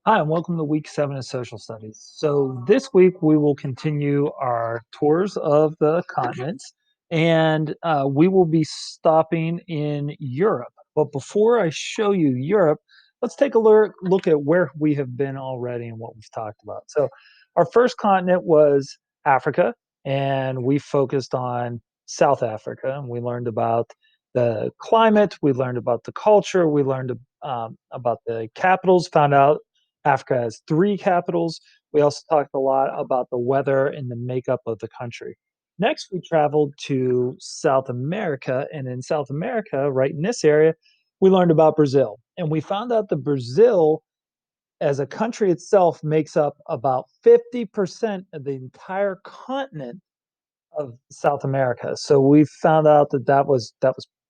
Hi, and welcome to week 7 of social studies. So, this week we will continue our tours of the continents and we will be stopping in Europe. But before I show you Europe, let's take a look at where we have been already and what we've talked about. So, our first continent was Africa, and we focused on South Africa, and we learned about the climate, we learned about the culture, we learned about the capitals, found out Africa has 3 capitals. We also talked a lot about the weather and the makeup of the country. Next, we traveled to South America, and in South America, right in this area, we learned about Brazil. And we found out that Brazil, as a country itself, makes up about 50% of the entire continent of South America. So we found out that that was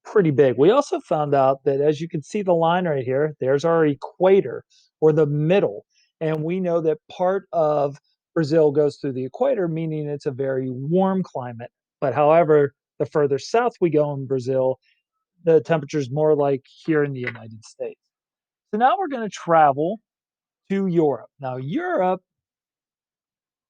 pretty big. We also found out that, as you can see the line right here, there's our equator, or the middle. And we know that part of Brazil goes through the equator, meaning it's a very warm climate. But however, the further south we go in Brazil, the temperature is more like here in the United States. So now we're going to travel to Europe. Now, Europe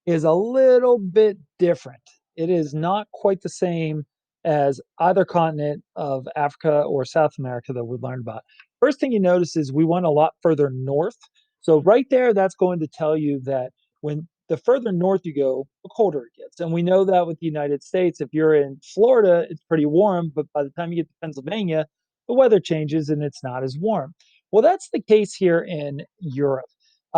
is a little bit different. It is not quite the same as either continent of Africa or South America that we learned about. First thing you notice is we went a lot further north. So right there, that's going to tell you that when the further north you go, the colder it gets. And we know that with the United States, if you're in Florida, it's pretty warm, but by the time you get to Pennsylvania, the weather changes and it's not as warm. Well, that's the case here in Europe.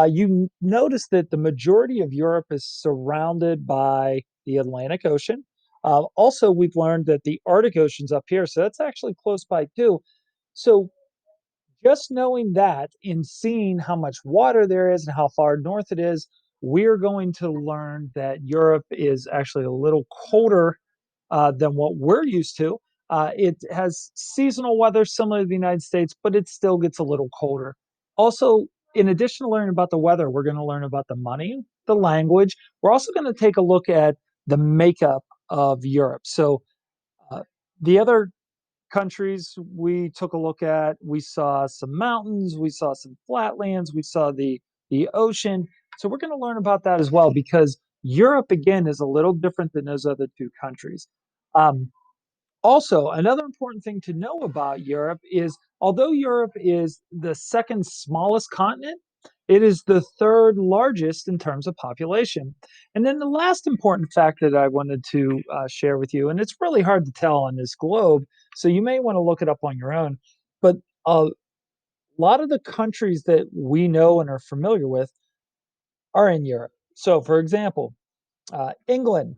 You notice that the majority of Europe is surrounded by the Atlantic Ocean. Also, we've learned that the Arctic Ocean's up here, so that's actually close by too. So, just knowing that and seeing how much water there is and how far north it is, we're going to learn that Europe is actually a little colder than what we're used to. It has seasonal weather similar to the United States, but it still gets a little colder. Also, in addition to learning about the weather, we're going to learn about the money, the language. We're also going to take a look at the makeup of Europe. So, uh, the other countries we took a look at, we saw some mountains, we saw some flatlands, we saw the ocean. So we're going to learn about that as well because Europe again is a little different than those other two countries. Um, Also, another important thing to know about Europe is although Europe is the second smallest continent, it is the third largest in terms of population. And then the last important fact that I wanted to share with you, and it's really hard to tell on this globe, so you may want to look it up on your own, but a lot of the countries that we know and are familiar with are in Europe. So, for example, England,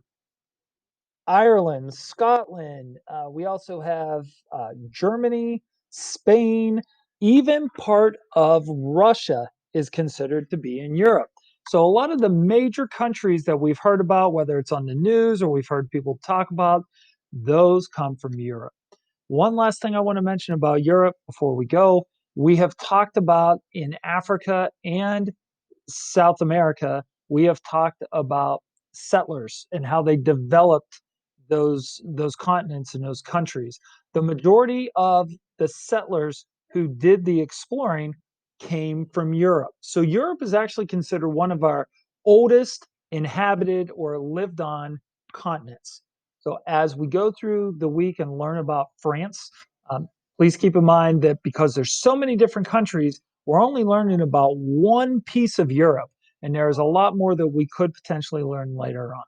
Ireland, Scotland. We also have Germany, Spain, even part of Russia is considered to be in Europe. So, a lot of the major countries that we've heard about, whether it's on the news or we've heard people talk about, those come from Europe. One last thing I want to mention about Europe before we go, we have talked about in Africa and South America, we have talked about settlers and how they developed those continents and those countries. The majority of the settlers who did the exploring came from Europe. So Europe is actually considered one of our oldest inhabited or lived on continents. So as we go through the week and learn about France, um, please keep in mind that because there's so many different countries, we're only learning about one piece of Europe, and there's a lot more that we could potentially learn later on.